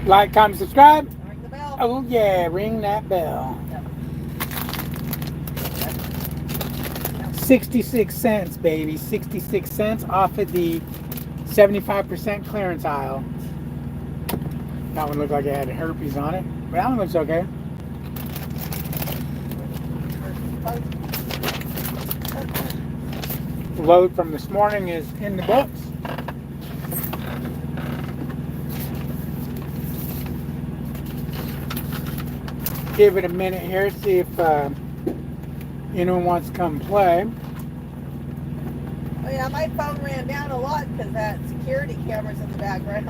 Like, comment, subscribe. Ring the bell. Oh yeah, ring that bell. Yep. 66 cents, baby. 66 cents off of the 75% clearance aisle. That one looked like it had herpes on it. But that one looks okay. Load from this morning is in the books. Give it a minute here, see if anyone wants to come play. Oh yeah, my phone ran down a lot because that security camera's in the background.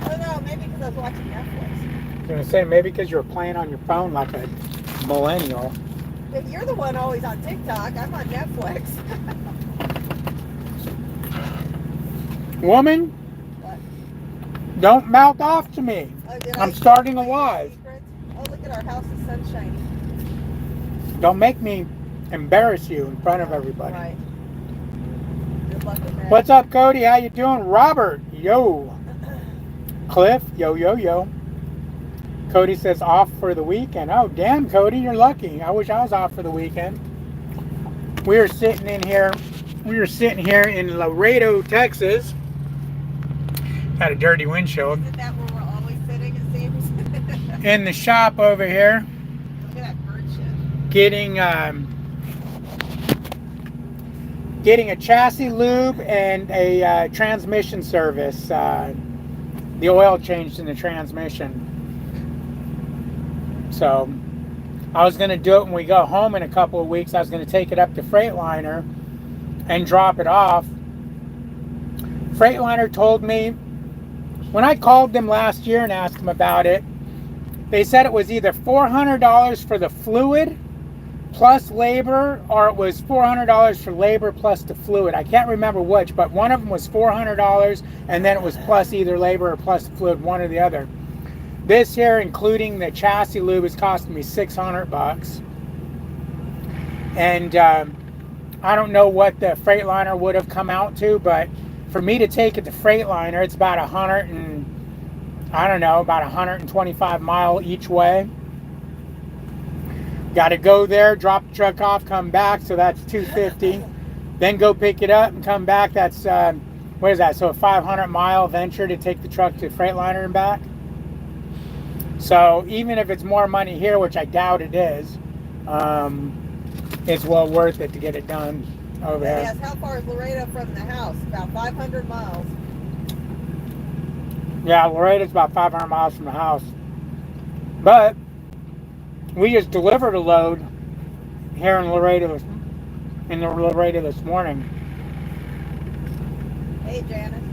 I don't know, maybe because I was watching Netflix. I was going to say, maybe because you're playing on your phone like a millennial. If you're the one always on TikTok, I'm on Netflix. Woman, What? don't mouth off to me. Oh, did I'm I starting a say live. secrets? Oh, look at our house, the sun's shining. Don't make me embarrass you in front of everybody. Right. Good luck with that. What's up, Cody? How you doing? Robert, yo. Cliff, yo, yo, yo. Cody says off for the weekend. Oh, damn, Cody, you're lucky. I wish I was off for the weekend. We are sitting here in Laredo, Texas. Got a dirty windshield. Isn't that where we're always sitting, it seems? In the shop over here, Look at that bird shit. getting a chassis lube and a transmission service. The oil changed in the transmission. So I was going to do it when we go home in a couple of weeks. I was going to take it up to Freightliner and drop it off. Freightliner told me, when I called them last year and asked them about it, they said it was either $400 for the fluid plus labor, or it was $400 for labor plus the fluid. I can't remember which, but one of them was $400 and then it was plus either labor or plus the fluid, one or the other. This here, including the chassis lube, is costing me $600. And I don't know what the Freightliner would have come out to, but for me to take it to Freightliner, it's about about 125 mile each way. Got to go there, drop the truck off, come back, so that's $250. Then go pick it up and come back. That's what is that? So a 500-mile venture to take the truck to Freightliner and back. So even if it's more money here, which I doubt it is, it's well worth it to get it done over there. Yes, how far is Laredo from the house? About 500 miles. Yeah, Laredo's about 500 miles from the house. But we just delivered a load here in Laredo this morning. Hey, Janice.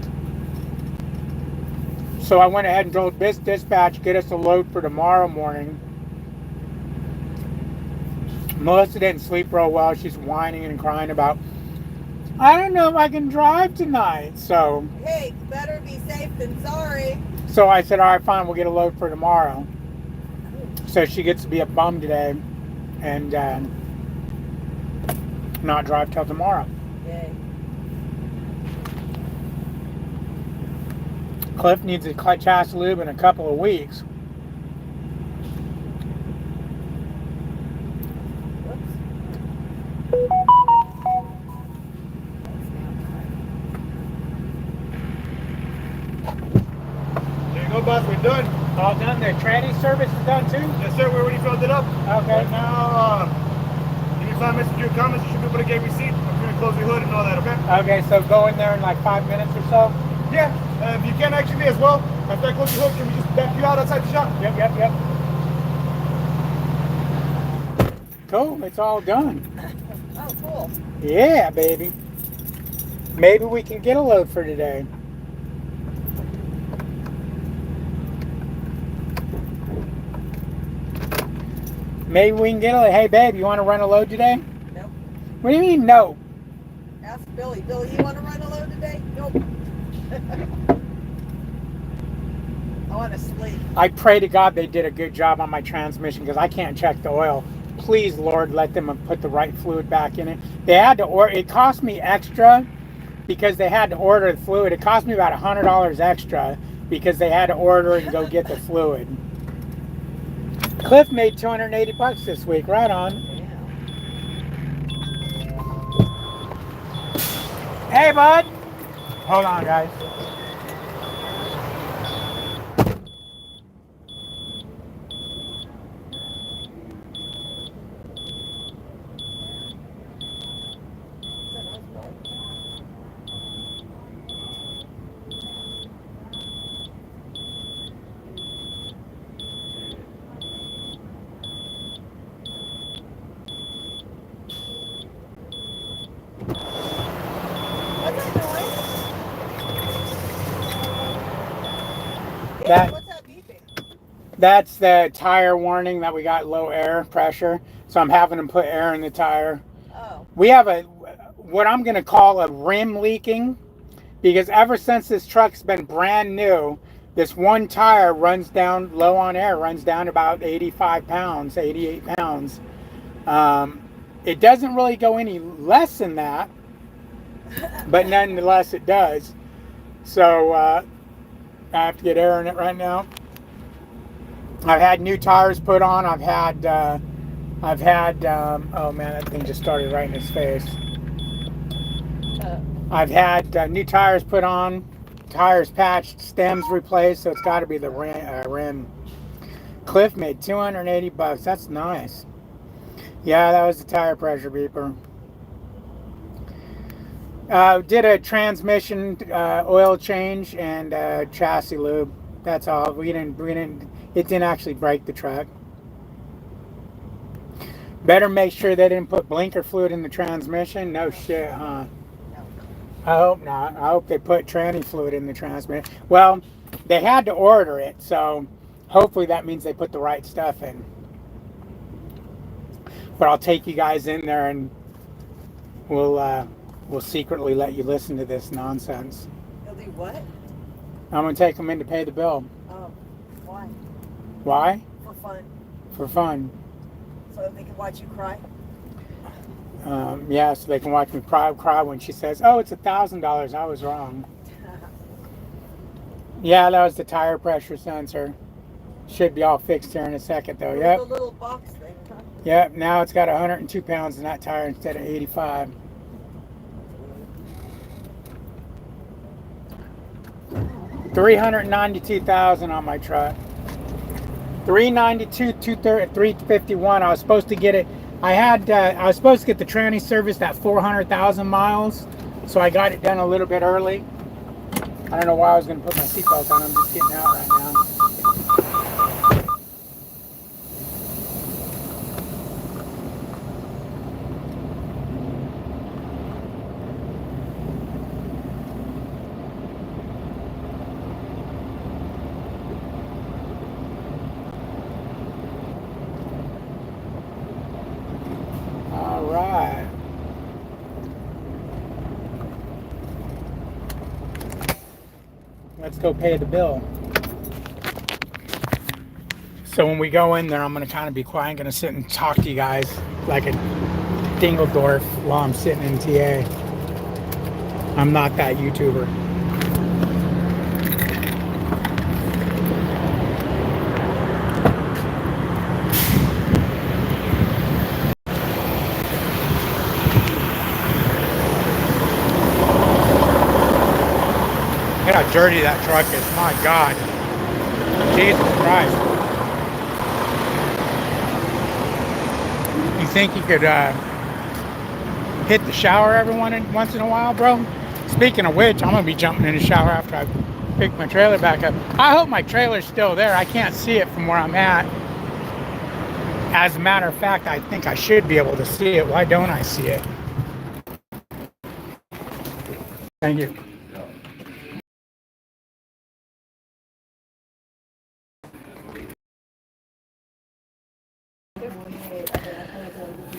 So I went ahead and told dispatch, get us a load for tomorrow morning. Melissa didn't sleep real well. She's whining and crying about, I don't know if I can drive tonight. So Hey, better be safe than sorry. So I said, all right, fine, we'll get a load for tomorrow. So she gets to be a bum today and not drive till tomorrow. Yay. Cliff needs a chassis lube in a couple of weeks. Go, boss, we're done. All done. The tranny service is done too? Yes, sir, we already filled it up. Okay. Right now, give me 5 minutes to do your comments. You should be able to get a receipt. I'm going to close the hood and all that, okay? Okay, so go in there in like 5 minutes or so? Yeah, if you can actually as well, after I close the hood, can we just back you out outside the shop? Yep. Cool, it's all done. Oh, cool. Yeah, baby. Maybe we can get a load for today. Maybe we can get a, hey babe, you want to run a load today? Nope. What do you mean no? Ask Billy. Billy, you want to run a load today? Nope. I want to sleep. I pray to God they did a good job on my transmission because I can't check the oil. Please, Lord, let them put the right fluid back in it. They had to order, it cost me extra because they had to order the fluid. It cost me about $100 extra because they had to order it and go get the fluid. Cliff made $280 this week. Right on. Hey, bud. Hold on, guys. What's that beeping? That's the tire warning that we got low air pressure. So I'm having them put air in the tire. Oh. We have what I'm going to call a rim leaking, because ever since this truck's been brand new, this one tire runs down low on air, runs down about 85 pounds, 88 pounds. It doesn't really go any less than that, but nonetheless it does. So I have to get air in it right now. I've had new tires put on. I've had oh man, that thing just started right in his face. I've had new tires put on, tires patched, stems replaced, so it's got to be the rim. Cliff made $280. That's nice. Yeah, that was the tire pressure beeper. Did a transmission oil change and chassis lube. That's all. It didn't actually break the truck. Better make sure they didn't put blinker fluid in the transmission. No shit, huh? I hope not. I hope they put tranny fluid in the transmission. Well, they had to order it, so hopefully that means they put the right stuff in. But I'll take you guys in there and we'll secretly let you listen to this nonsense. You'll do what? I'm gonna take them in to pay the bill. Oh, why? Why? For fun. For fun. So that they can watch you cry? Yeah, so they can watch me cry when she says, "Oh, it's $1,000. I was wrong." Yeah, that was the tire pressure sensor. Should be all fixed here in a second, though. Yep. The little box thing, huh? Yep. Now it's got 102 pounds in that tire instead of 85. $392,000 on my truck. 392, 351. I was supposed to get it. I was supposed to get the tranny serviced at 400,000 miles, so I got it done a little bit early. I don't know why I was going to put my seatbelt on. I'm just getting out right now. All right. Let's go pay the bill. So when we go in there, I'm going to kind of be quiet. I'm going to sit and talk to you guys like a Dingledorf while I'm sitting in TA. I'm not that YouTuber. Look how dirty that truck is. My God. Jesus Christ. You think you could hit the shower every once in a while, bro? Speaking of which, I'm going to be jumping in the shower after I pick my trailer back up. I hope my trailer's still there. I can't see it from where I'm at. As a matter of fact, I think I should be able to see it. Why don't I see it? Thank you.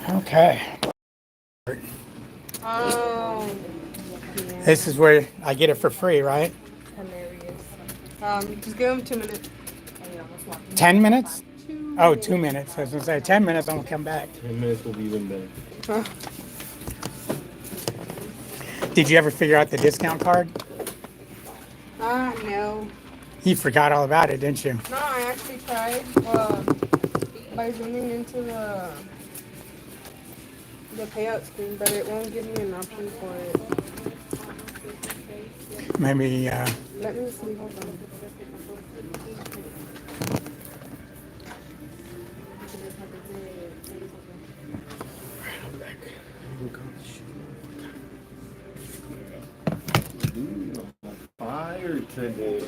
Okay. Oh. This is where I get it for free, right? Hilarious. Just give him 2 minutes. 10 minutes? Oh, 2 minutes. I was going to say 10 minutes, I'm going to come back. 10 minutes will be even better. Did you ever figure out the discount card? No. You forgot all about it, didn't you? No, I actually tried by zooming into the payout screen, but it won't give me an option for it. Maybe, Let me see. Hold on. Fire today.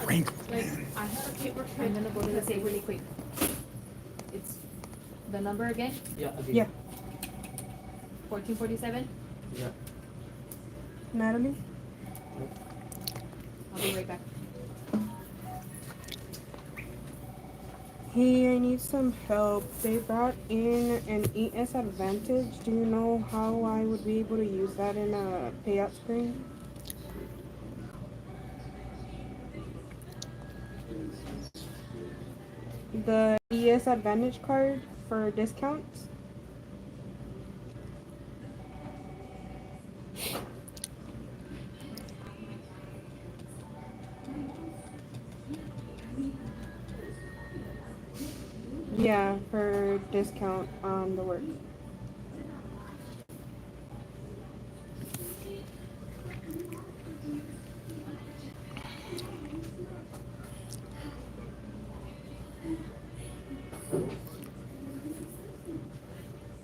wrinkle. Like, I have a paper. I'm gonna go to the safe really quick. It's the number again? Yeah. 1447? Natalie? I'll be right back. Hey, I need some help. They brought in an ES Advantage. Do you know how I would be able to use that in a payout screen? The ES Advantage card for discounts? Yeah, for discount on the work.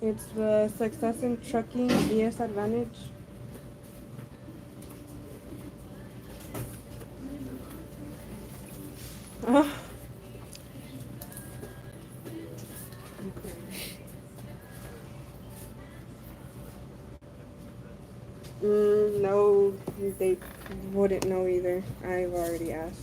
It's the Success in Trucking ES Advantage. No, they wouldn't know either. I've already asked.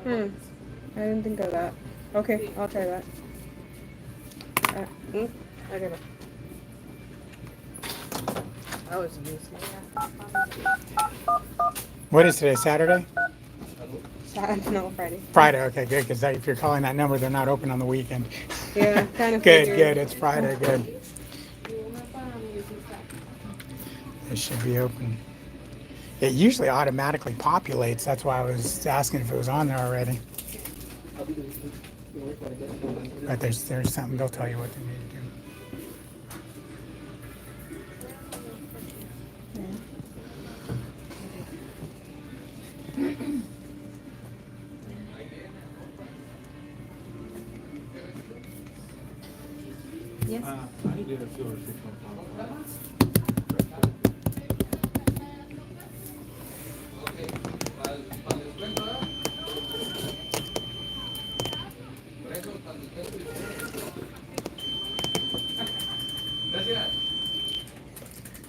I didn't think of that. Okay, I'll try that. I got it. That was useless. What is today, Saturday? No, Friday. Friday, okay, good, because if you're calling that number, they're not open on the weekend. Yeah, kind of. Good, good, it's Friday, good. It should be open. It usually automatically populates, that's why I was asking if it was on there already. But there's something, they'll tell you what they need to do. Yes? I need to do a 615.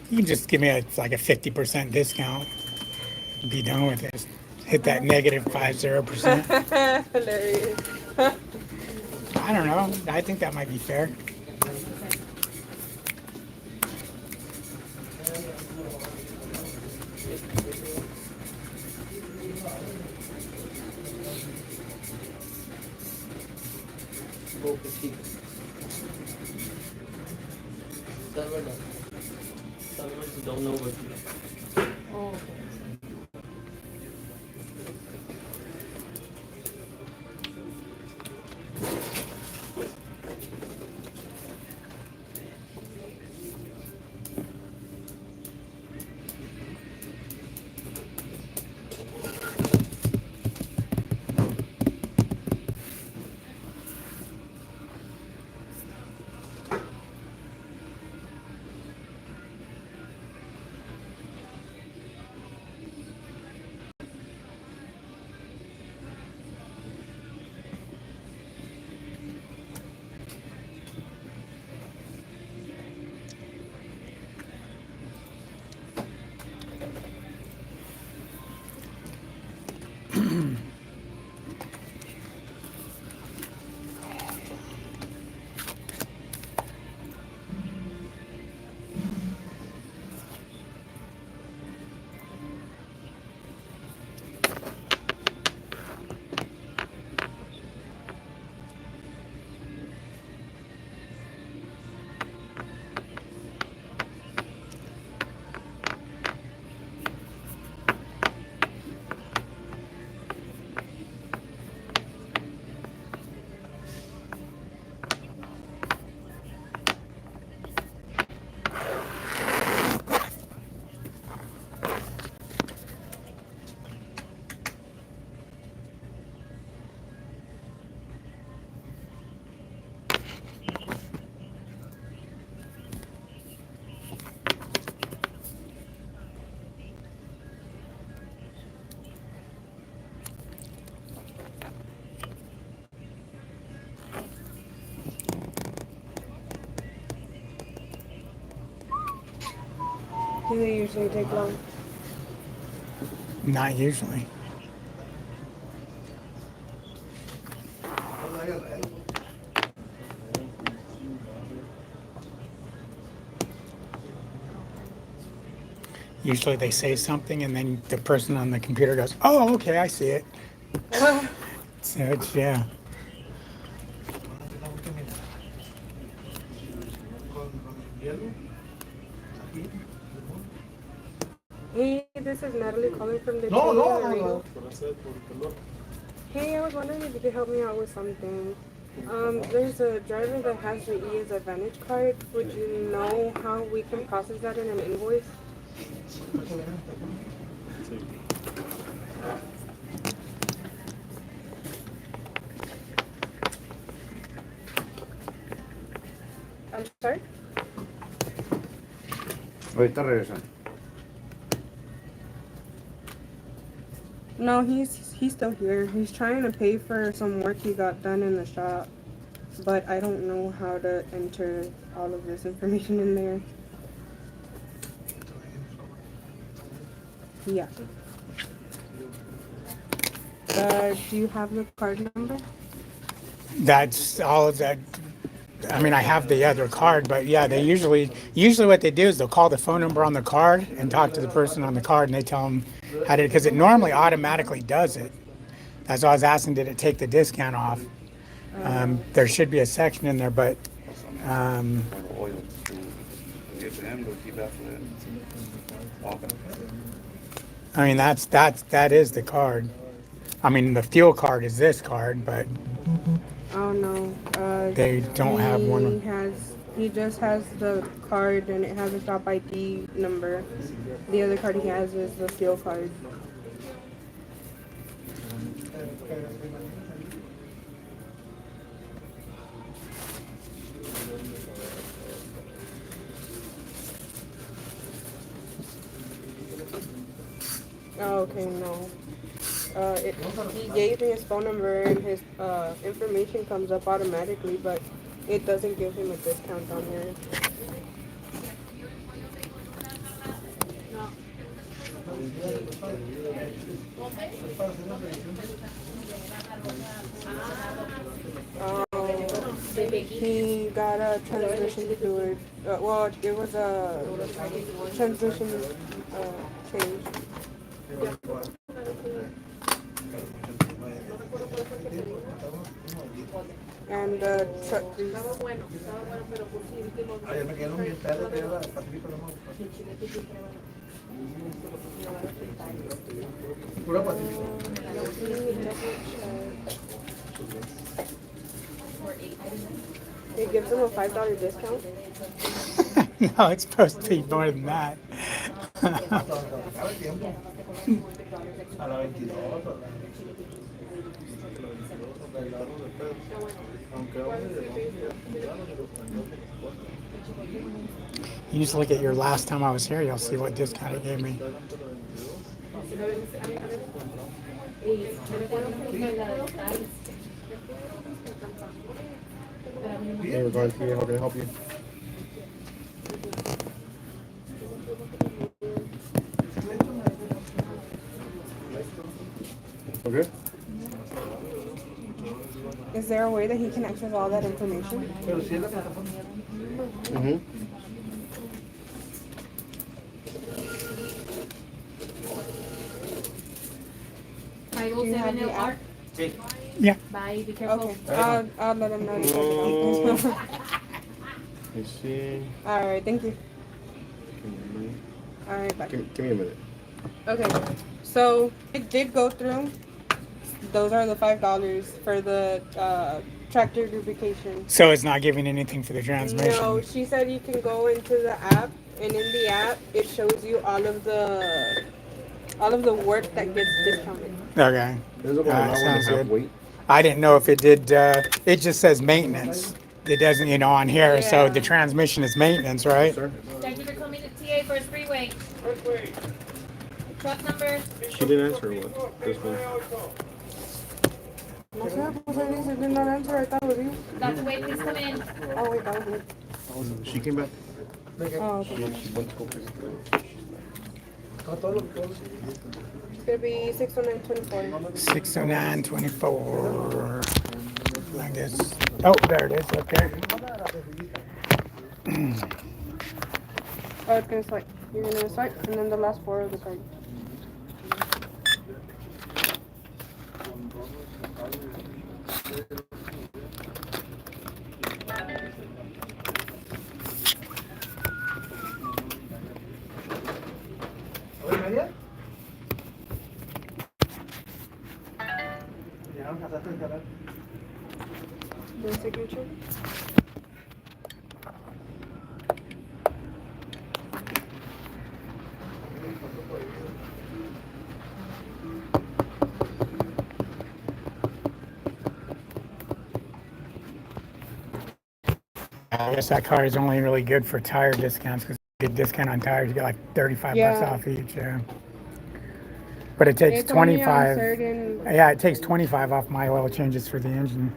You can just give me like a 50% discount. Be done with it. Hit that negative 50%. Hilarious. I don't know. I think that might be fair. Servers don't know what to do. Oh, okay. Do they usually take long? Not usually. Usually they say something and then the person on the computer goes, "Oh, okay, I see it." So it's, yeah. Hey, this is Natalie calling from the No, no, Chile no, Laredo. no. Hey, I was wondering if you could help me out with something. There's a driver that has the ES Advantage card. Would you know how we can process that in an invoice? I'm sorry? Ahorita regresan. No, he's still here. He's trying to pay for some work he got done in the shop, but I don't know how to enter all of this information in there. Yeah. Do you have the card number? That's all of that. I mean, I have the other card, but yeah, they usually what they do is they'll call the phone number on the card and talk to the person on the card, and they tell them how to, because it normally automatically does it. That's why I was asking, did it take the discount off? There should be a section in there, but I mean, that is the card. I mean, the fuel card is this card, but Oh no. they don't have one. He just has the card and it has a shop ID number. The other card he has is the fuel card. Oh, okay, no. He gave me his phone number and his information comes up automatically, but it doesn't give him a discount on here. He got a transmission fluid. Well, it was a transmission change. And truck grease. It gives him a $5 discount. No, it's supposed to be more than that. You just look at your last time I was here, you'll see what discount it gave me. Hey, regards to you, how can I help you? Okay. Is there a way that he can access all that information? Mm-hmm. 507 the LR. Yeah. Bye, be careful. Okay. I'll let him know. to check it out. Let's see. All right. Thank you. Give me All right. Bye. give me a minute. Okay. So it did go through. Those are the $5 for the tractor lubrication. So it's not giving anything for the transmission. No, she said you can go into the app, and in the app it shows you all of the work that gets discounted. Okay. There's about an hour and sounds a half good. wait. I didn't know if it did. It just says maintenance. It doesn't, on here. So Yeah. the transmission is maintenance, right? Sir? Thank you for coming to TA First Freeway. Truck number. She didn't answer what? This one. No sé, pues I did not answer. I thought it was you. Dr. Wade, please come in. Oh wait, that was me. She came back. Oh, okay. She went to go pick It's gonna be 609.24. 609.24. I guess. Oh, there it is. Okay. Oh, it's gonna swipe. You're gonna swipe, and then the last four of the card. The signature. I guess that car is only really good for tire discounts because you get discount on tires. You get like 35 bucks Yeah. off each. Yeah. But it takes It's only on 25. certain. Yeah, it takes 25 off my oil changes for the engine.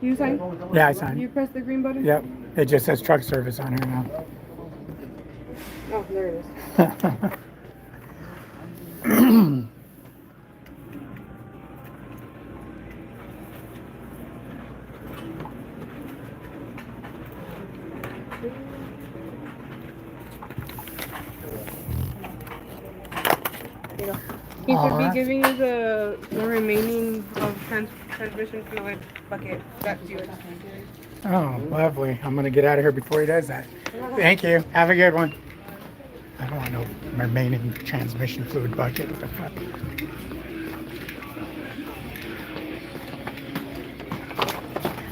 You sign? Yeah, I signed. You press the green button? Yep. It just says truck service on here now. Oh, there it is. There you go. He should be Alright. giving you the remaining of transmission fluid bucket. That's yours. Oh, lovely. I'm going to get out of here before he does that. Thank you. Have a good one. I don't want no remaining transmission fluid bucket. What the fuck?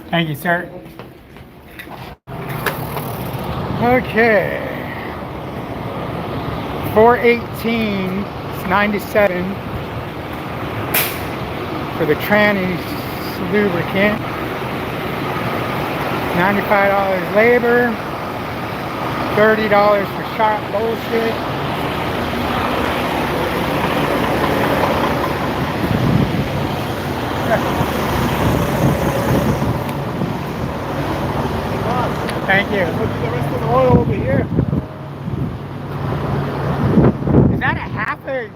Thank you, sir. Okay. 418, it's 97 for the tranny lubricant. $95 labor, $30 for sharp bullshit. Thank you. Look at the rest of the oil over here. Is that a half a?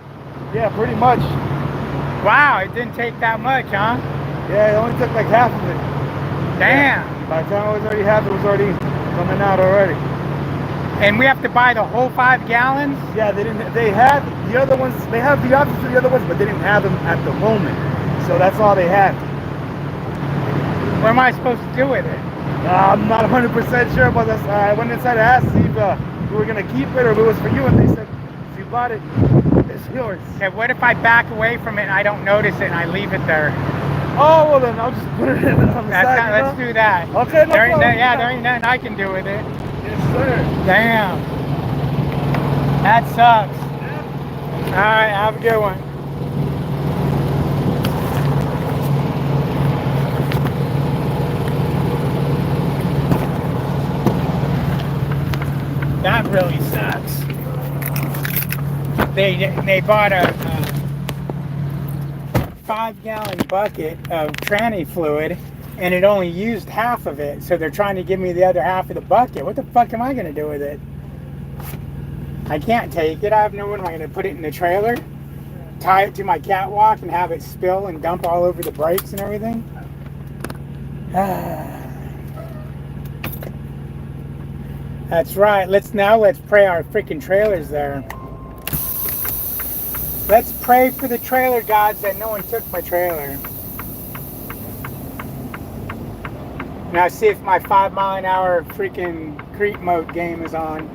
Yeah, pretty much. Wow, it didn't take that much, huh? Yeah, it only took like half of it. Damn. By the time I was already half, it was already coming out already. And we have to buy the whole 5 gallons? Yeah, they didn't. They had the other ones. They have the options for the other ones, but they didn't have them at the moment. So that's all they had. What am I supposed to do with it? I'm not 100% sure, but I went inside to ask if we were gonna keep it or if it was for you, and they said if you bought it, it's yours. Okay, what if I back away from it and I don't notice it and I leave it there? Oh well, then I'll just put it in on the side. Let's do that. Okay, no There ain't, problem. yeah, there ain't nothing I can do with it. Yes, sir. Damn. That sucks. All right, have a good one. That really sucks. They bought a 5-gallon bucket of tranny fluid and it only used half of it, so they're trying to give me the other half of the bucket. What the fuck am I gonna do with it? I can't take it. I have no one. Am I gonna put it in the trailer? tie it to my catwalk and have it spill and dump all over the brakes and everything. That's right. Let's pray our freaking trailer's there. Let's pray for the trailer gods that no one took my trailer. Now see if my 5 mile an hour freaking creep mode game is on.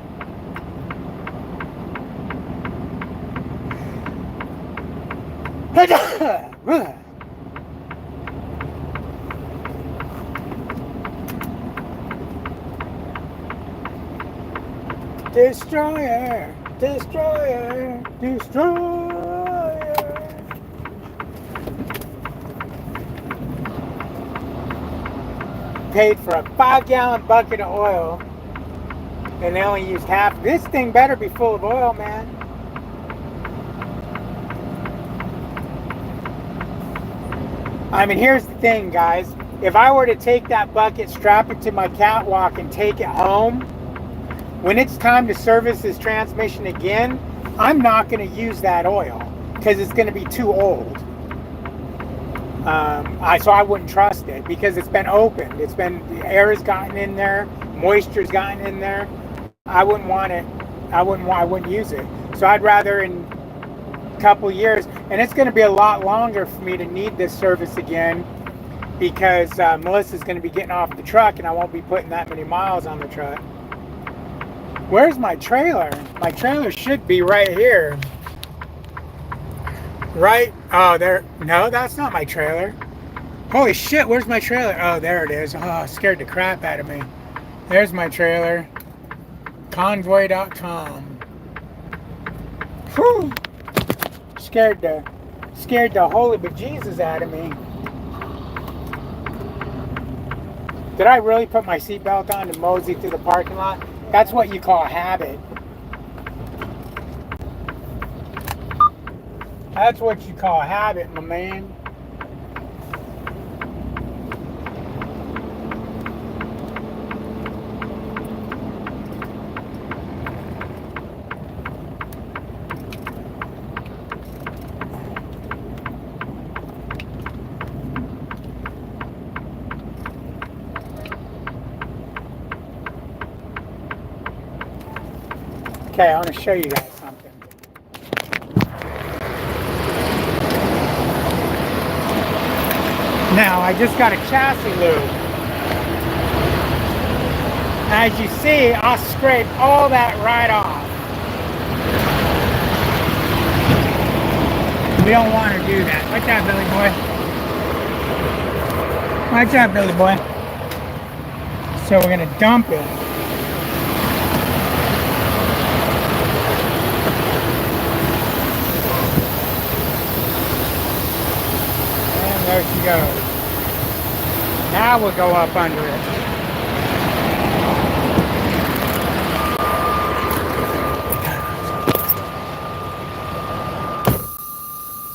Destroyer, destroyer, destroyer. Paid for a 5-gallon bucket of oil and they only used half. This thing better be full of oil, man. I mean, here's the thing, guys. If I were to take that bucket, strap it to my catwalk and take it home, when it's time to service this transmission again, I'm not going to use that oil because it's going to be too old. So I wouldn't trust it because it's been opened. The air has gotten in there, moisture's gotten in there. I wouldn't want it. I wouldn't use it. So I'd rather in a couple years, and it's going to be a lot longer for me to need this service again because Melissa's going to be getting off the truck and I won't be putting that many miles on the truck. Where's my trailer? My trailer should be right here. Right? Oh, there. No, that's not my trailer. Holy shit, where's my trailer? Oh, there it is. Oh, scared the crap out of me. There's my trailer. Convoy.com. Whew. Scared the holy bejesus out of me. Did I really put my seatbelt on and mosey through the parking lot? That's what you call habit. That's what you call habit, my man. Okay, I want to show you guys something. Now, I just got a chassis lube. As you see, I'll scrape all that right off. We don't want to do that. Watch out, Billy boy. Watch out, Billy boy. So we're going to dump it. There she goes. Now we'll go up under it.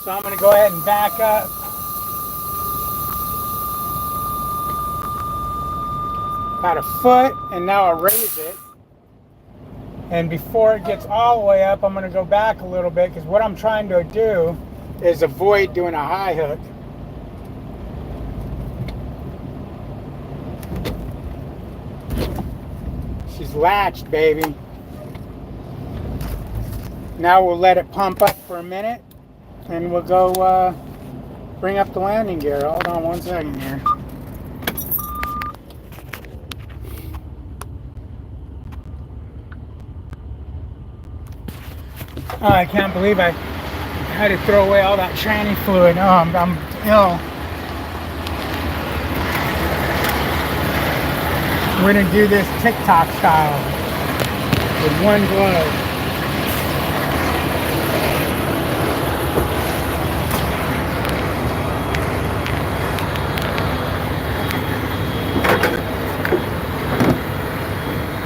So I'm going to go ahead and back up. About a foot, and now I'll raise it. And before it gets all the way up, I'm going to go back a little bit because what I'm trying to do is avoid doing a high hook. She's latched, baby. Now we'll let it pump up for a minute and we'll go bring up the landing gear. Hold on one second here. Oh, I can't believe I had to throw away all that tranny fluid. Oh, I'm ill. We're going to do this TikTok style with one glove.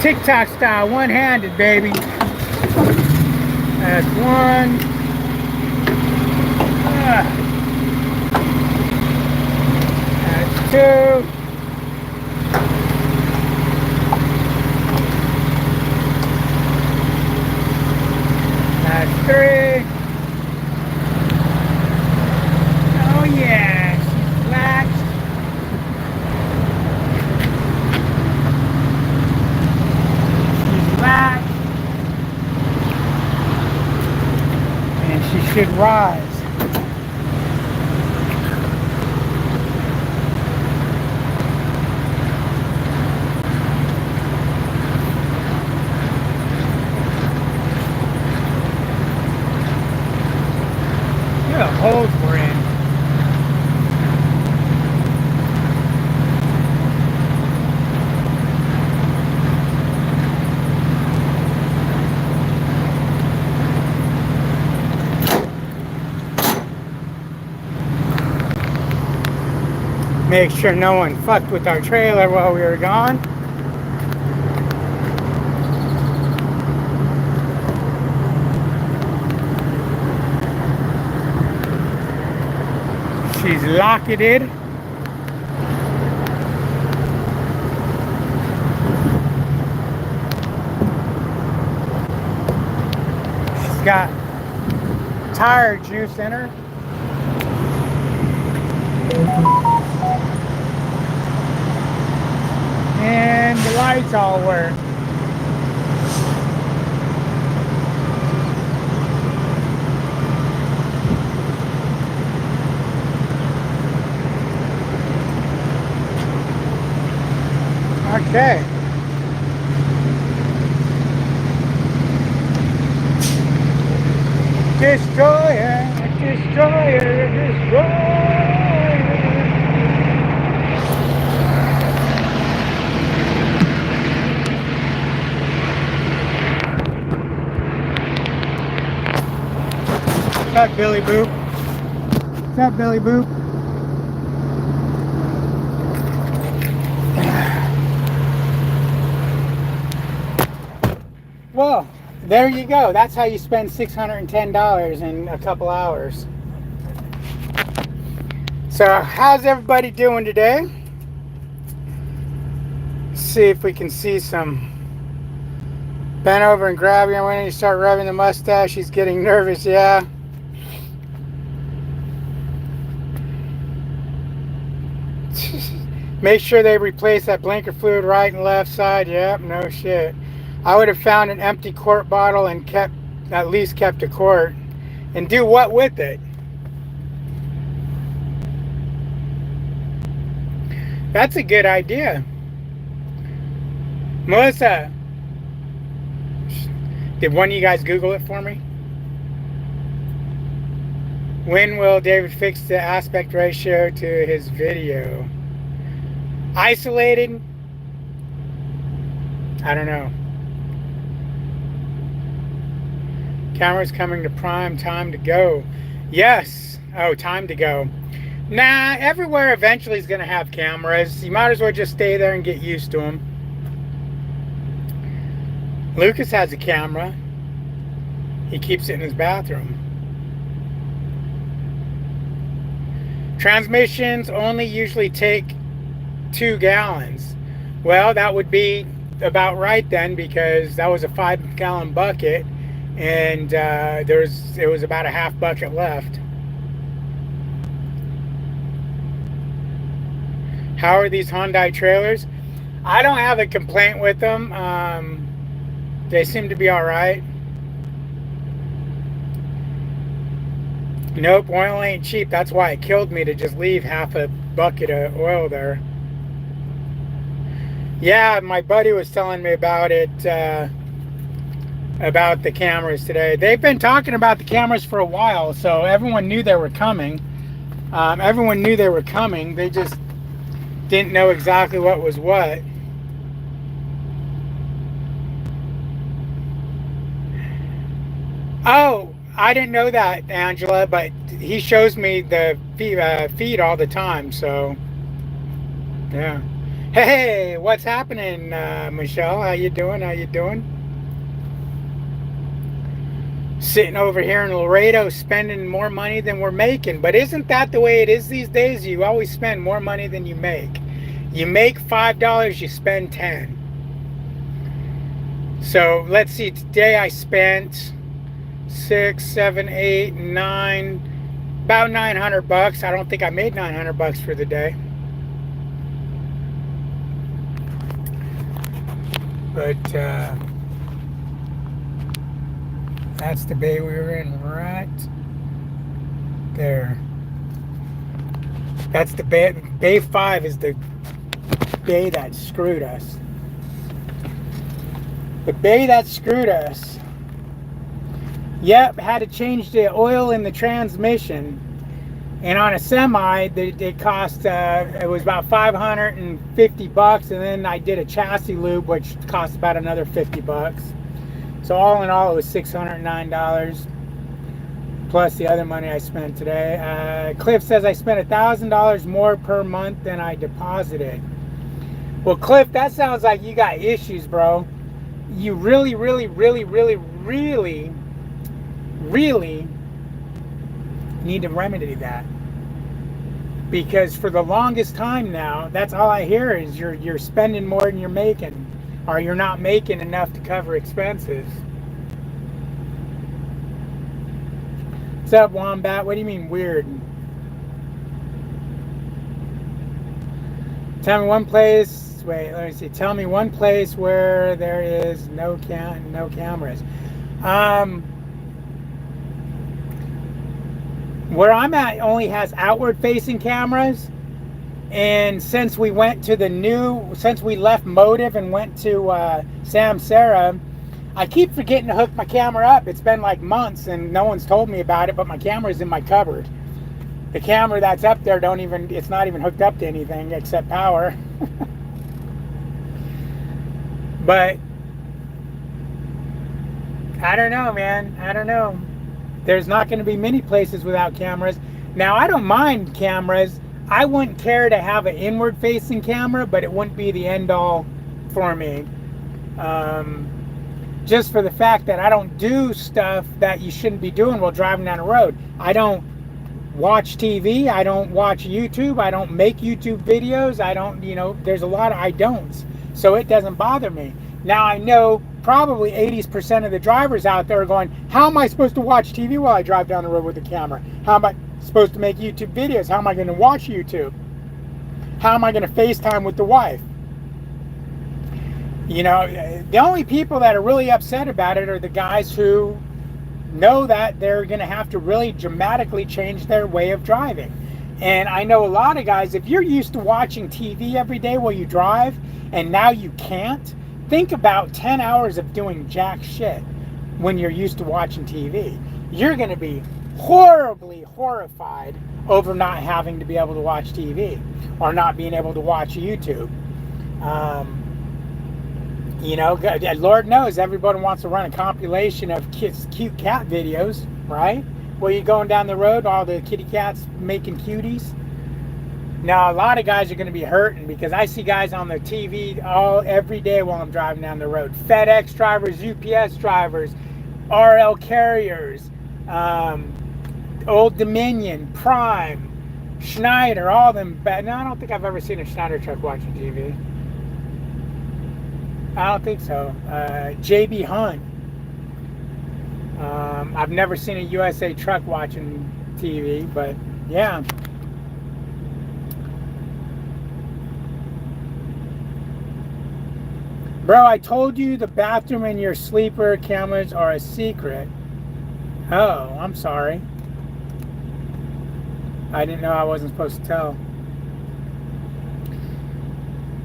TikTok style, one-handed, baby. That's one. That's two. That's three. rise. Look at the holes we're in. Make sure no one fucked with our trailer while we were gone. She's locketed. She's got tire juice in her. And the lights all work. Okay. Destroyer, destroyer, destroyer. What's up, Billy Boop? What's up, Billy Boop? Well, there you go. That's how you spend $610 in a couple hours. So, how's everybody doing today? See if we can see some. Bend over and grab you when you start rubbing the mustache. He's getting nervous, yeah. Make sure they replace that blinker fluid right and left side. Yep, no shit. I would have found an empty quart bottle and at least kept a quart. And do what with it? That's a good idea. Melissa, did one of you guys Google it for me? When will David fix the aspect ratio to his video? Isolated? I don't know. Camera's coming to prime, time to go. Yes. Oh, time to go. Nah, everywhere eventually is going to have cameras. You might as well just stay there and get used to them. Lucas has a camera. He keeps it in his bathroom. Transmissions only usually take 2 gallons. Well, that would be about right then, because that was a 5-gallon bucket, and it was about a half bucket left. How are these Hyundai trailers? I don't have a complaint with them. They seem to be all right. Nope, oil ain't cheap. That's why it killed me to just leave half a bucket of oil there. Yeah, my buddy was telling me about it, about the cameras today. They've been talking about the cameras for a while, so everyone knew they were coming. Everyone knew they were coming. They just didn't know exactly what was what. Oh, I didn't know that, Angela, but he shows me the feed all the time, so yeah. Hey, what's happening, Michelle? How you doing? How you doing? Sitting over here in Laredo spending more money than we're making. But isn't that the way it is these days? You always spend more money than you make. You make $5, you spend 10. So let's see, today I spent 6, 7, 8, 9, about $900. I don't think I made $900 for the day. But that's the bay we were in, right there. That's the bay. Bay 5 is the bay that screwed us. The bay that screwed us. Yep, had to change the oil in the transmission. And on a semi, it cost, it was about $550, and then I did a chassis lube, which cost about another $50. So all in all, it was $609, plus the other money I spent today. Cliff says I spent $1,000 more per month than I deposited. Well, Cliff, that sounds like you got issues, bro. You really, really, really, really, really, really need to remedy that, because for the longest time now, that's all I hear is you're spending more than you're making, or you're not making enough to cover expenses. What's up, Wombat? What do you mean weird? Tell me one place. Wait, let me see. Tell me one place where there is no cameras. Where I'm at only has outward facing cameras, and since we left Motive and went to Samsara, I keep forgetting to hook my camera up. It's been like months and no one's told me about it, but my camera's in my cupboard. The camera that's up there it's not even hooked up to anything except power. But I don't know, man. I don't know. There's not going to be many places without cameras. Now, I don't mind cameras. I wouldn't care to have an inward-facing camera, but it wouldn't be the end-all for me. Just for the fact that I don't do stuff that you shouldn't be doing while driving down the road. I don't watch TV. I don't watch YouTube. I don't make YouTube videos. I don't, there's a lot of I don'ts. So it doesn't bother me. Now, I know probably 80% of the drivers out there are going, how am I supposed to watch TV while I drive down the road with a camera? How am I supposed to make YouTube videos? How am I going to watch YouTube? How am I going to FaceTime with the wife? The only people that are really upset about it are the guys who know that they're going to have to really dramatically change their way of driving. And I know a lot of guys, if you're used to watching TV every day while you drive, and now you can't, think about 10 hours of doing jack shit when you're used to watching TV. You're going to be horribly horrified over not having to be able to watch TV or not being able to watch YouTube. Lord knows everybody wants to run a compilation of cute cat videos, right? Where you're going down the road, all the kitty cats making cuties. Now, a lot of guys are going to be hurting because I see guys on the TV every day while I'm driving down the road. FedEx drivers, UPS drivers, RL carriers, Old Dominion, Prime, Schneider, all of them. No, I don't think I've ever seen a Schneider truck watching TV. I don't think so. JB Hunt. I've never seen a USA truck watching TV, but yeah. Bro, I told you the bathroom and your sleeper cameras are a secret. Oh, I'm sorry. I didn't know I wasn't supposed to tell.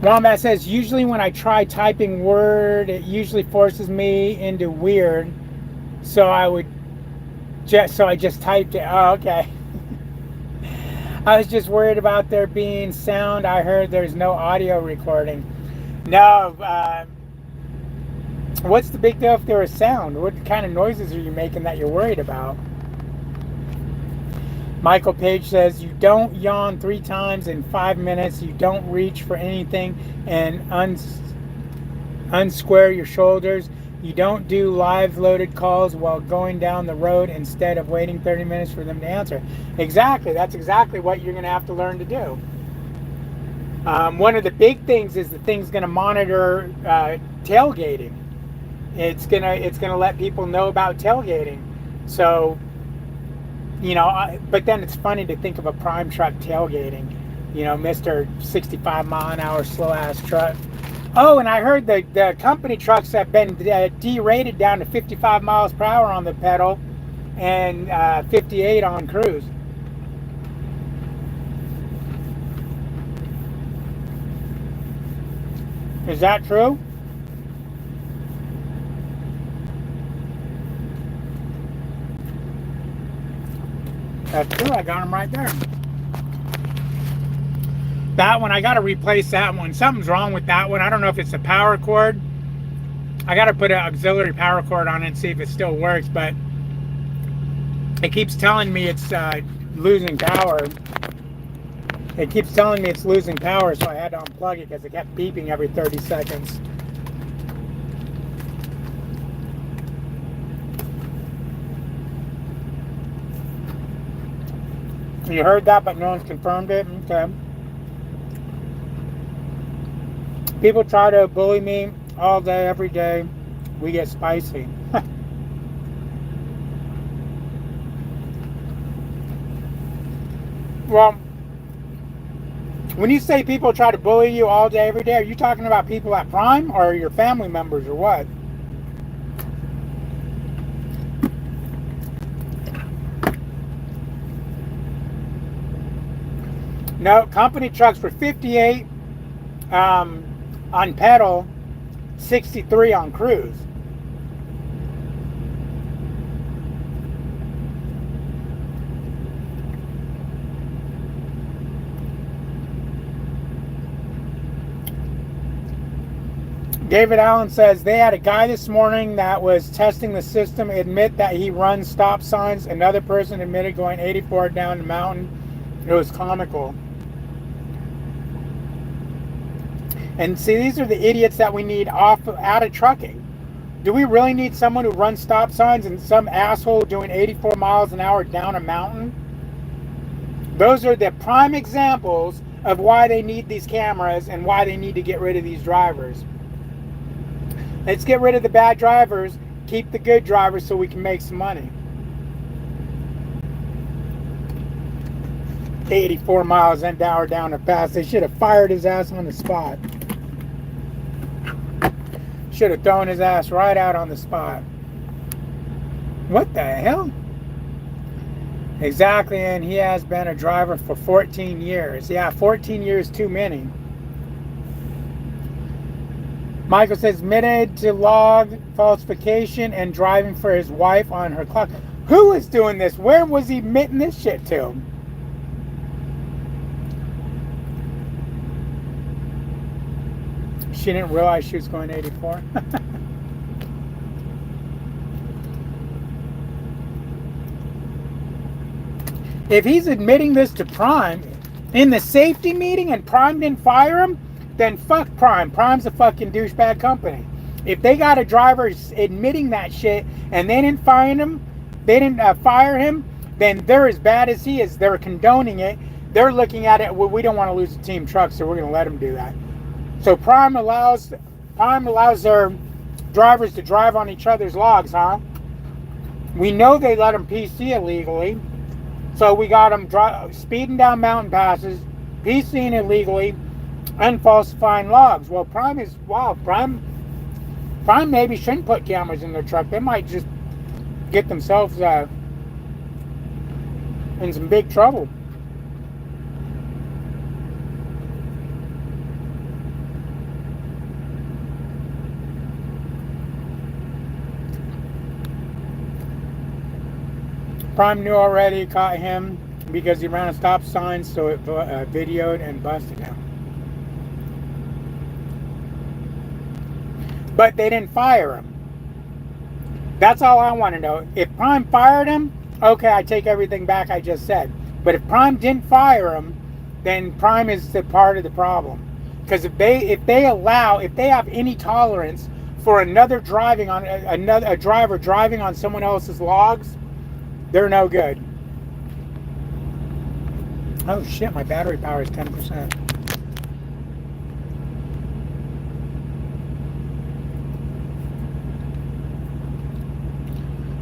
Wombat says, usually when I try typing Word, it usually forces me into weird. So I just typed it. Oh, okay. I was just worried about there being sound. I heard there's no audio recording. No, what's the big deal if there was sound? What kind of noises are you making that you're worried about? Michael Page says, you don't yawn 3 times in 5 minutes. You don't reach for anything and unsquare your shoulders. You don't do live loaded calls while going down the road instead of waiting 30 minutes for them to answer. Exactly. That's exactly what you're going to have to learn to do. One of the big things is the thing's going to monitor tailgating. It's gonna let people know about tailgating. So, but then it's funny to think of a prime truck tailgating. Mr. 65 mile an hour slow ass truck. Oh, and I heard the company trucks have been derated down to 55 miles per hour on the pedal and 58 on cruise. Is that true? That's true. I got them right there. That one, I got to replace that one. Something's wrong with that one. I don't know if it's the power cord. I got to put an auxiliary power cord on it and see if it still works, but it keeps telling me it's losing power. It keeps telling me it's losing power, so I had to unplug it because it kept beeping every 30 seconds. You heard that, but no one's confirmed it? Okay. People try to bully me all day, every day. We get spicy. Well, when you say people try to bully you all day, every day, are you talking about people at Prime or your family members or what? No, company trucks were 58 on pedal, 63 on cruise. David Allen says they had a guy this morning that was testing the system admit that he runs stop signs. Another person admitted going 84 down the mountain. It was comical. And see, these are the idiots that we need out of trucking. Do we really need someone who runs stop signs and some asshole doing 84 miles an hour down a mountain? Those are the prime examples of why they need these cameras and why they need to get rid of these drivers. Let's get rid of the bad drivers, keep the good drivers so we can make some money. 84 miles an hour down the pass. They should have fired his ass on the spot. Should have thrown his ass right out on the spot. What the hell? Exactly, and he has been a driver for 14 years. Yeah, 14 years too many. Michael says, admitted to log falsification and driving for his wife on her clock. Who is doing this? Where was he admitting this shit to? She didn't realize she was going 84. If he's admitting this to Prime in the safety meeting and Prime didn't fire him, then fuck Prime. Prime's a fucking douchebag company. If they got a driver admitting that shit and they didn't fire him, then they're as bad as he is. They're condoning it. They're looking at it, well, we don't want to lose a team truck, so we're going to let them do that. So Prime allows their drivers to drive on each other's logs, huh? We know they let them PC illegally. So we got them speeding down mountain passes, PCing illegally, and falsifying logs. Well, Prime maybe shouldn't put cameras in their truck. They might just get themselves in some big trouble. Prime knew already, caught him because he ran a stop sign, so it videoed and busted him. But they didn't fire him. That's all I want to know. If Prime fired him, okay, I take everything back I just said. But if Prime didn't fire him, then Prime is the part of the problem. Because if they have any tolerance for a driver driving on someone else's logs, they're no good. Oh shit, my battery power is 10%.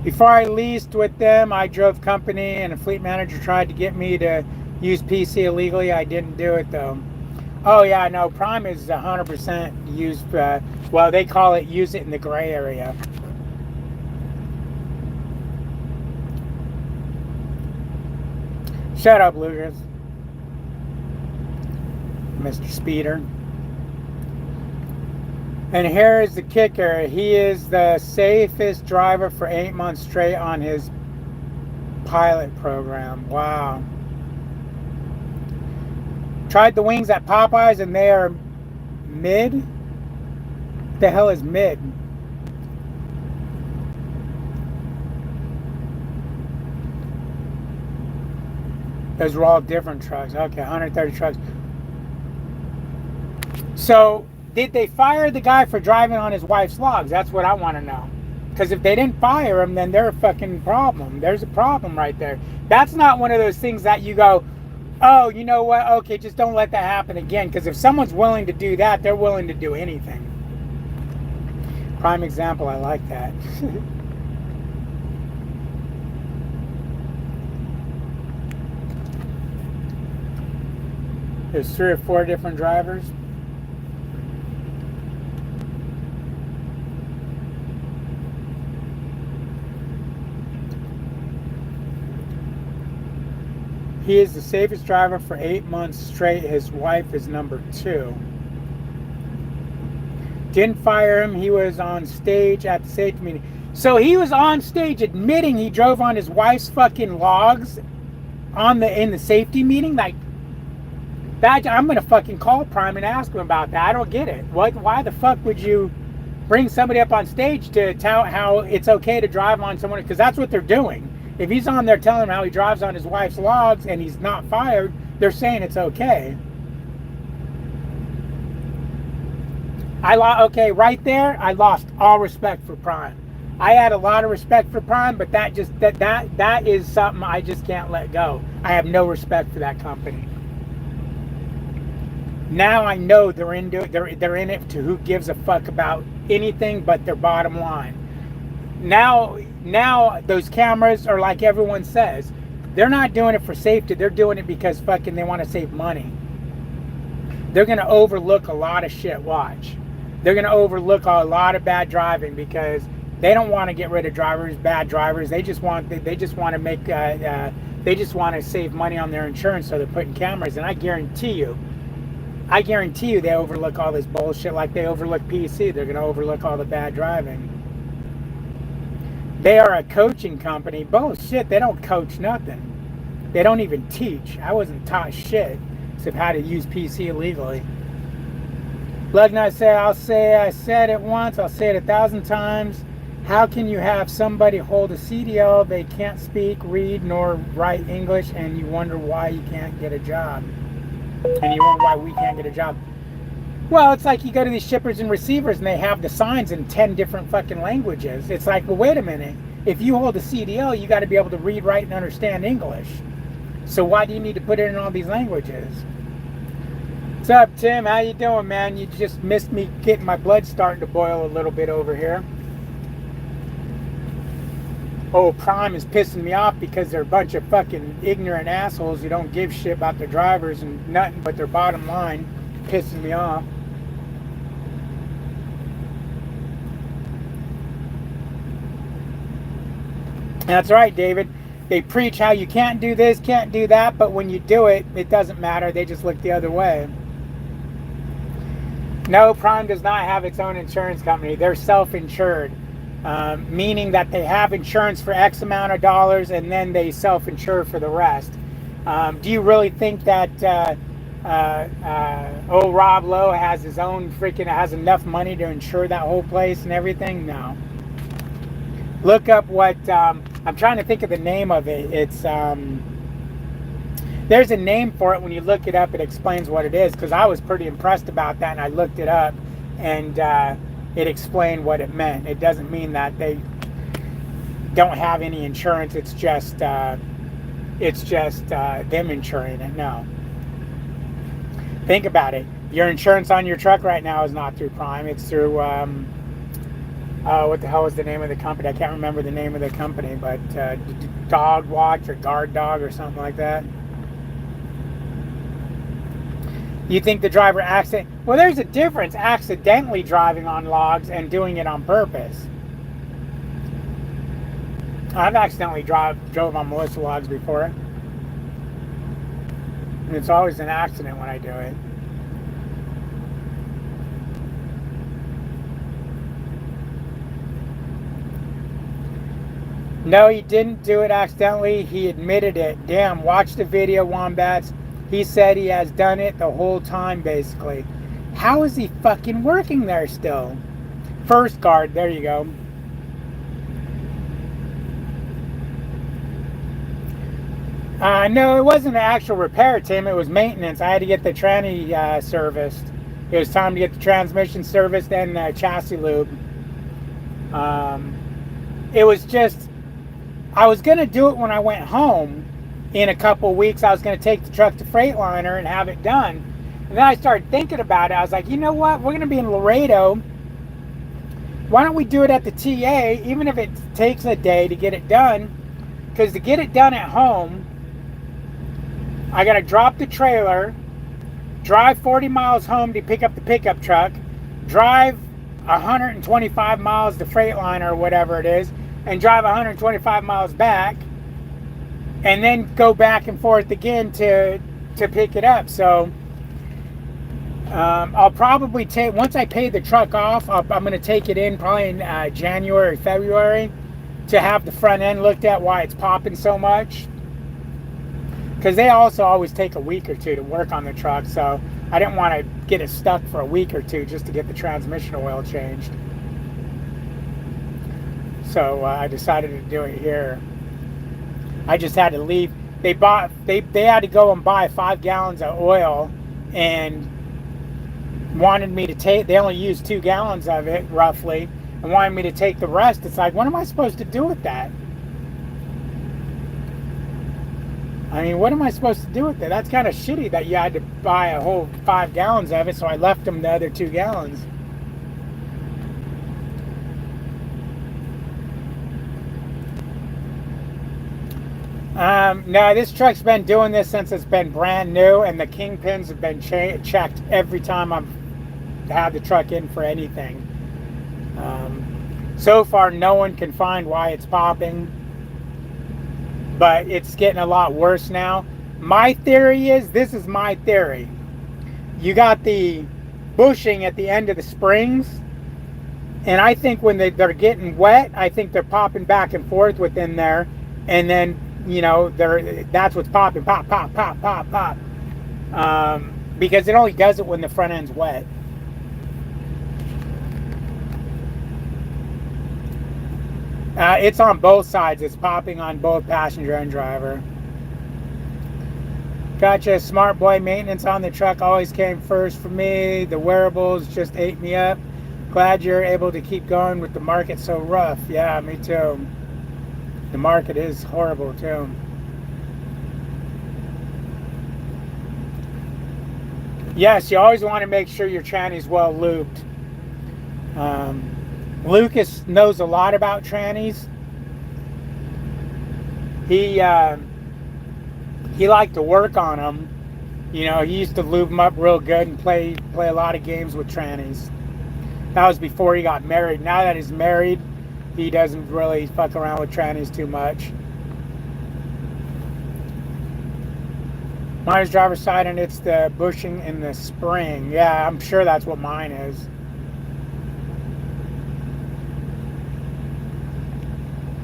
Before I leased with them, I drove company and a fleet manager tried to get me to use PC illegally. I didn't do it though. Oh yeah, no, Prime is 100% used, well, they call it use it in the gray area. Shut up, Lucas. Mr. Speeder. And here is the kicker. He is the safest driver for 8 months straight on his pilot program. Wow. Tried the wings at Popeyes and they are mid. What the hell is mid? Those were all different trucks. Okay, 130 trucks. So, did they fire the guy for driving on his wife's logs? That's what I want to know. Because if they didn't fire him, then they're a fucking problem. There's a problem right there. That's not one of those things that you go, oh, you know what? Okay, just don't let that happen again. Because if someone's willing to do that, they're willing to do anything. Prime example, I like that. There's 3 or 4 different drivers. He is the safest driver for 8 months straight. His wife is number 2. Didn't fire him. He was on stage at the safety meeting. So he was on stage admitting he drove on his wife's fucking logs in the safety meeting. Like, that, I'm gonna fucking call Prime and ask him about that. I don't get it. Why the fuck would you bring somebody up on stage to tell how it's okay to drive on someone? Because that's what they're doing. If he's on there telling him how he drives on his wife's logs and he's not fired, they're saying it's okay. Okay, right there, I lost all respect for Prime. I had a lot of respect for Prime, but that is something I just can't let go. I have no respect for that company. Now I know they're in it to who gives a fuck about anything but their bottom line. Now those cameras are like everyone says. They're not doing it for safety. They're doing it because fucking they want to save money. They're going to overlook a lot of shit. Watch. They're going to overlook a lot of bad driving because they don't want to get rid of bad drivers. They just want to save money on their insurance, so they're putting cameras. And I guarantee you they overlook all this bullshit like they overlook PC. They're going to overlook all the bad driving. They are a coaching company. Bullshit, they don't coach nothing. They don't even teach. I wasn't taught shit except how to use PC legally. Lugna, I said it once, I'll say it 1,000 times. How can you have somebody hold a CDL, they can't speak, read, nor write English, and you wonder why you can't get a job? And you wonder why we can't get a job. Well, it's like you go to these shippers and receivers and they have the signs in 10 different fucking languages. It's like, well, wait a minute. If you hold a CDL, you got to be able to read, write, and understand English. So why do you need to put it in all these languages? What's up, Tim? How you doing, man? You just missed me getting my blood starting to boil a little bit over here. Oh, Prime is pissing me off because they're a bunch of fucking ignorant assholes who don't give shit about their drivers and nothing but their bottom line. Pissing me off. That's right, David. They preach how you can't do this, can't do that, but when you do it, it doesn't matter. They just look the other way. No, Prime does not have its own insurance company. They're self-insured, meaning that they have insurance for X amount of dollars and then they self-insure for the rest. Do you really think that old Rob Lowe has his own has enough money to insure that whole place and everything? No. Look up what I'm trying to think of the name of it. It's there's a name for it. When you look it up, it explains what it is, because I was pretty impressed about that and I looked it up and it explained what it meant. It doesn't mean that they don't have any insurance. It's just them insuring it. No. Think about it. Your insurance on your truck right now is not through Prime. It's through, what the hell is the name of the company? I can't remember the name of the company, but Dog Watch or Guard Dog or something like that. You think the driver well, there's a difference accidentally driving on logs and doing it on purpose. I've accidentally drove on Melissa logs before. And it's always an accident when I do it. No, he didn't do it accidentally. He admitted it. Damn, watch the video, Wombats. He said he has done it the whole time, basically. How is he fucking working there still? First guard, there you go. No, it wasn't an actual repair, Tim. It was maintenance. I had to get the tranny serviced. It was time to get the transmission serviced and the chassis lube. It was just, I was going to do it when I went home in a couple weeks. I was going to take the truck to Freightliner and have it done. And then I started thinking about it. I was like, you know what? We're going to be in Laredo. Why don't we do it at the TA, even if it takes a day to get it done? Because to get it done at home, I got to drop the trailer, drive 40 miles home to pick up the pickup truck, drive 125 miles to Freightliner or whatever it is, and drive 125 miles back, and then go back and forth again to pick it up. So I'll probably take, once I pay the truck off, I'm going to take it in probably in January, February, to have the front end looked at, why it's popping so much. Because they also always take a week or two to work on the truck, so I didn't want to get it stuck for a week or two just to get the transmission oil changed. So I decided to do it here. I just had to leave. They had to go and buy 5 gallons of oil and wanted me to take, they only used 2 gallons of it roughly, and wanted me to take the rest. It's like, what am I supposed to do with that? I mean, what am I supposed to do with it? That's kind of shitty that you had to buy a whole 5 gallons of it, so I left them the other 2 gallons. No, this truck's been doing this since it's been brand new, and the kingpins have been checked every time I've had the truck in for anything. So far, no one can find why it's popping, but it's getting a lot worse now. My theory is, this is my theory. You got the bushing at the end of the springs, and I think when they're getting wet, I think they're popping back and forth within there, and then, you know, that's what's popping, pop, pop, pop, pop, pop. Because it only does it when the front end's wet. It's on both sides. It's popping on both passenger and driver. Gotcha. Smart boy, maintenance on the truck always came first for me. The wearables just ate me up. Glad you're able to keep going with the market so rough. Yeah, me too. The market is horrible too. Yes, you always want to make sure your tranny's well lubed. Lucas knows a lot about trannies. He liked to work on them. You know, he used to lube them up real good and play a lot of games with trannies. That was before he got married. Now that he's married, he doesn't really fuck around with trannies too much. Mine is driver's side, and it's the bushing in the spring. Yeah, I'm sure that's what mine is.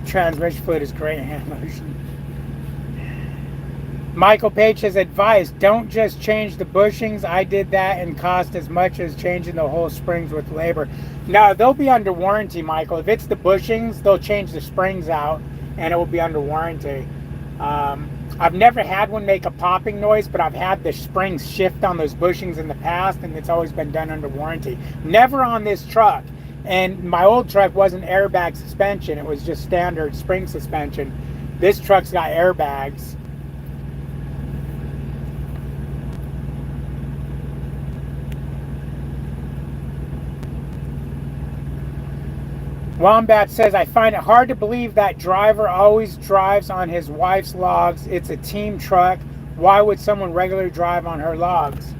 Transmission fluid is great hand motion. Michael Page has advised, don't just change the bushings. I did that and cost as much as changing the whole springs with labor. No, they'll be under warranty, Michael. If it's the bushings, they'll change the springs out and it will be under warranty. I've never had one make a popping noise, but I've had the springs shift on those bushings in the past, and it's always been done under warranty. Never on this truck. And my old truck wasn't airbag suspension. It was just standard spring suspension. This truck's got airbags. Wombat says, I find it hard to believe that driver always drives on his wife's logs. It's a team truck. Why would someone regularly drive on her logs?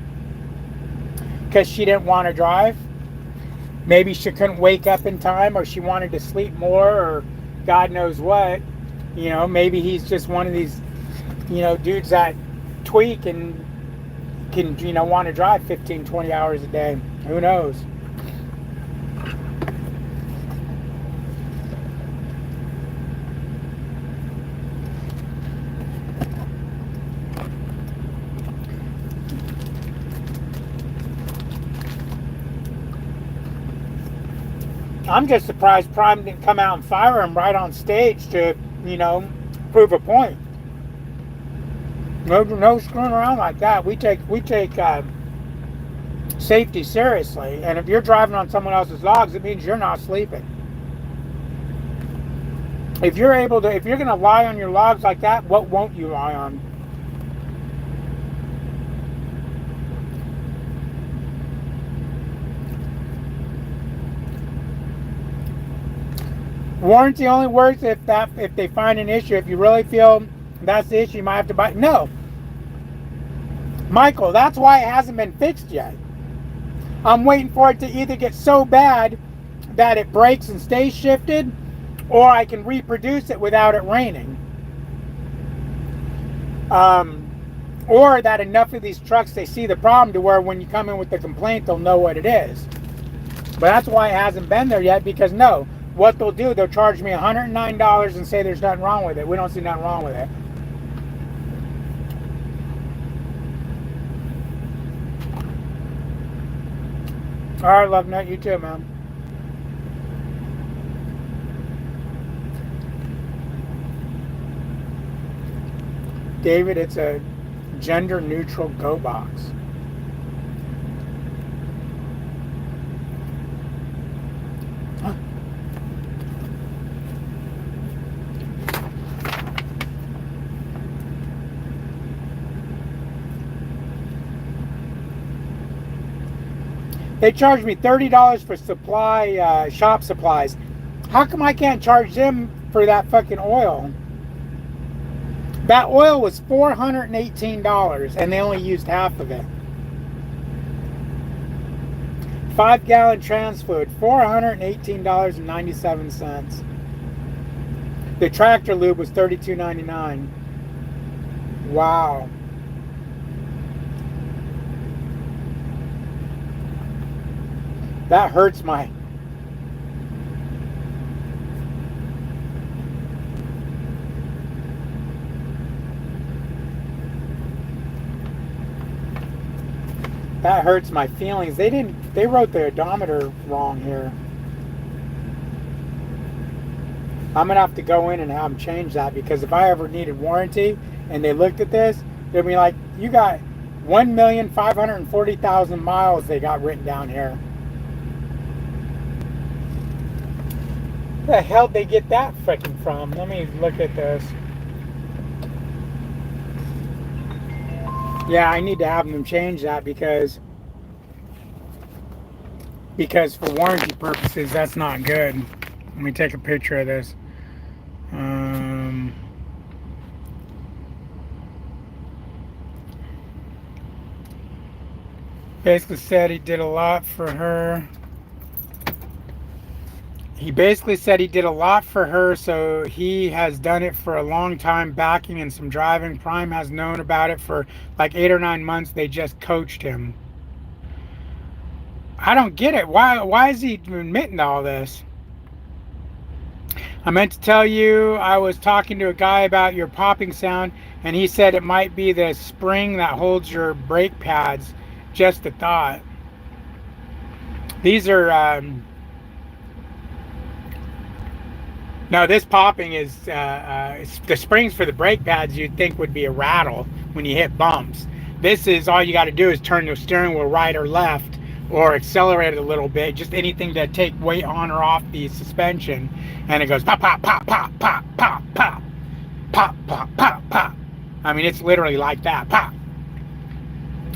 Because she didn't want to drive? Maybe she couldn't wake up in time, or she wanted to sleep more, or God knows what. You know, maybe he's just one of these, you know, dudes that tweak and can, you know, want to drive 15, 20 hours a day. Who knows? I'm just surprised Prime didn't come out and fire him right on stage to, prove a point. No screwing around like that. We take safety seriously, and if you're driving on someone else's logs, it means you're not sleeping. If you're going to lie on your logs like that, what won't you lie on? Warranty only works if they find an issue. If you really feel that's the issue, you might have to buy. No, Michael, that's why it hasn't been fixed yet. I'm waiting for it to either get so bad that it breaks and stays shifted, or I can reproduce it without it raining. Or that enough of these trucks, they see the problem to where when you come in with the complaint, they'll know what it is. But that's why it hasn't been there yet, because no. What they'll do, they'll charge me $109 and say there's nothing wrong with it. We don't see nothing wrong with it. All right, love nut. You too, man. David, it's a gender-neutral go box. They charge me $30 for shop supplies. How come I can't charge them for that fucking oil? That oil was $418 and they only used half of it. 5-gallon trans fluid, $418.97. The tractor lube was $32.99. Wow. That hurts my... That hurts my feelings. They wrote the odometer wrong here. I'm gonna have to go in and have them change that, because if I ever needed warranty and they looked at this, they'd be like, you got 1,540,000 miles they got written down here. Where the hell did they get that freaking from? Let me look at this. Yeah, I need to have them change that because for warranty purposes, that's not good. Let me take a picture of this. Basically said he did a lot for her. He basically said he did a lot for her, so he has done it for a long time, backing and some driving. Prime has known about it for like 8 or 9 months. They just coached him. I don't get it. Why is he admitting to all this? I meant to tell you, I was talking to a guy about your popping sound, and he said it might be the spring that holds your brake pads. Just a thought. These are... No, this popping is the springs for the brake pads you'd think would be a rattle when you hit bumps. This is all you got to do is turn the steering wheel right or left or accelerate it a little bit, just anything to take weight on or off the suspension, and it goes pop, pop, pop, pop, pop, pop, pop, pop, pop, pop, pop. I mean, it's literally like that, pop.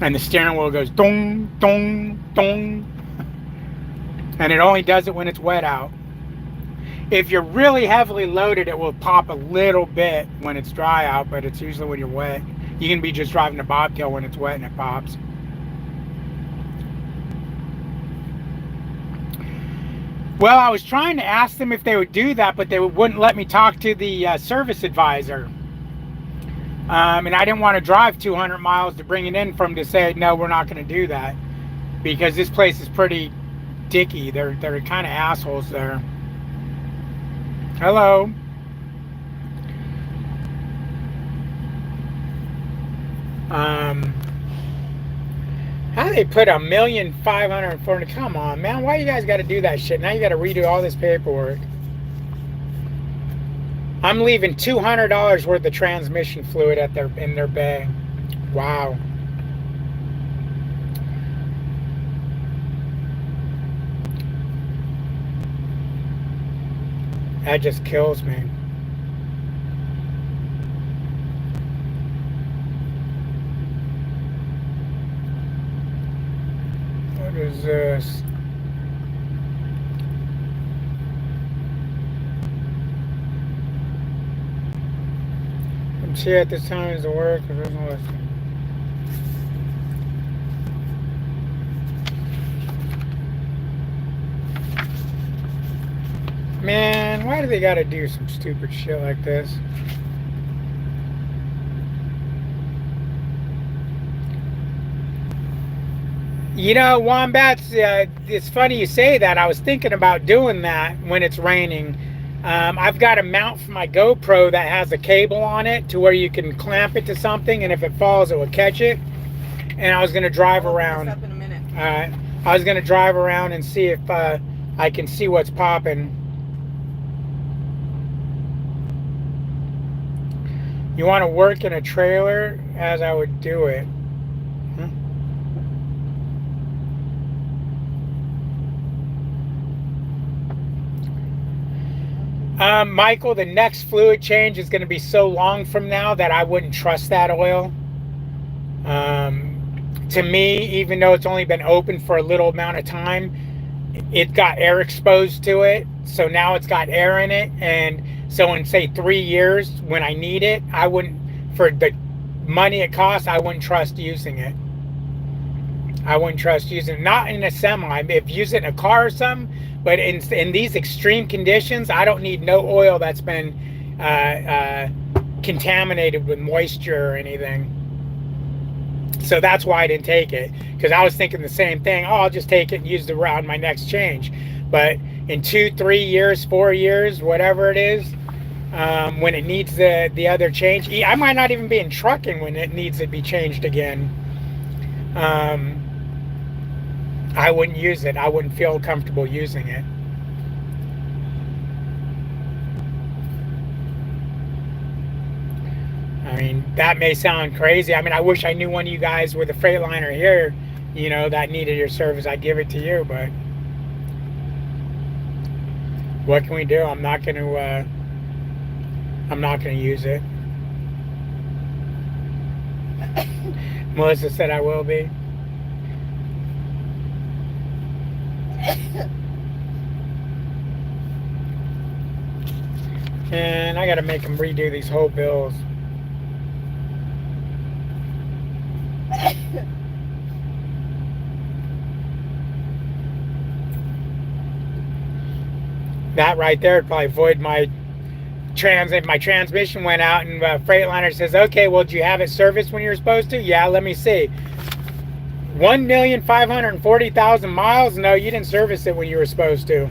And the steering wheel goes dong, dong, dong. And it only does it when it's wet out. If you're really heavily loaded, it will pop a little bit when it's dry out, but it's usually when you're wet. You can be just driving a bobtail when it's wet and it pops. Well, I was trying to ask them if they would do that, but they wouldn't let me talk to the service advisor. And I didn't want to drive 200 miles to bring it in from to say, no, we're not going to do that. Because this place is pretty dicky. They're kind of assholes there. Hello. How they put 1,540,000? Come on, man. Why you guys got to do that shit? Now you got to redo all this paperwork. I'm leaving $200 worth of transmission fluid in their bay. Wow. That just kills me. What is this? I'm here at this time is the work. Man, why do they gotta do some stupid shit like this? You know, Wombats, it's funny you say that. I was thinking about doing that when it's raining. I've got a mount for my GoPro that has a cable on it to where you can clamp it to something, and if it falls, it will catch it. And I was going to drive around. Up in a minute. I was going to drive around and see if I can see what's popping. You want to work in a trailer as I would do it. Michael, the next fluid change is going to be so long from now that I wouldn't trust that oil. To me, even though it's only been open for a little amount of time, it got air exposed to it. So now it's got air in it. And so in, say, 3 years, when I need it, I wouldn't, for the money it costs, I wouldn't trust using it. I wouldn't trust using it. Not in a semi. If you use it in a car or something, but in these extreme conditions, I don't need no oil that's been contaminated with moisture or anything. So that's why I didn't take it, because I was thinking the same thing. Oh, I'll just take it and use it around my next change. But in 2, 3 years, 4 years, whatever it is, when it needs the other change, I might not even be in trucking when it needs to be changed again. I wouldn't use it. I wouldn't feel comfortable using it. I mean, that may sound crazy. I mean, I wish I knew one of you guys with a Freightliner here, you know, that needed your service. I'd give it to you, but what can we do? I'm not going to use it. Melissa said I will be. And I got to make them redo these whole bills. That right there would probably void my if my transmission went out and Freightliner says, okay, well, did you have it serviced when you were supposed to? Yeah, let me see. 1,540,000 miles? No, you didn't service it when you were supposed to.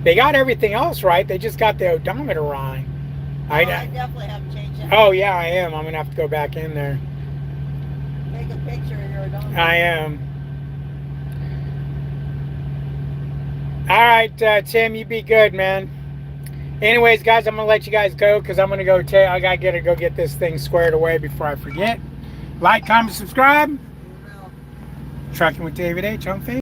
They got everything else right. They just got the odometer wrong. I definitely have to change it. Oh, yeah, I am. I'm going to have to go back in there. Take a picture of your odometer. I am. All right, Tim, you be good, man. Anyways, guys, I'm going to let you guys go because I'm going to go I got to go get this thing squared away before I forget. Like, comment, subscribe. Trucking with David H on Facebook.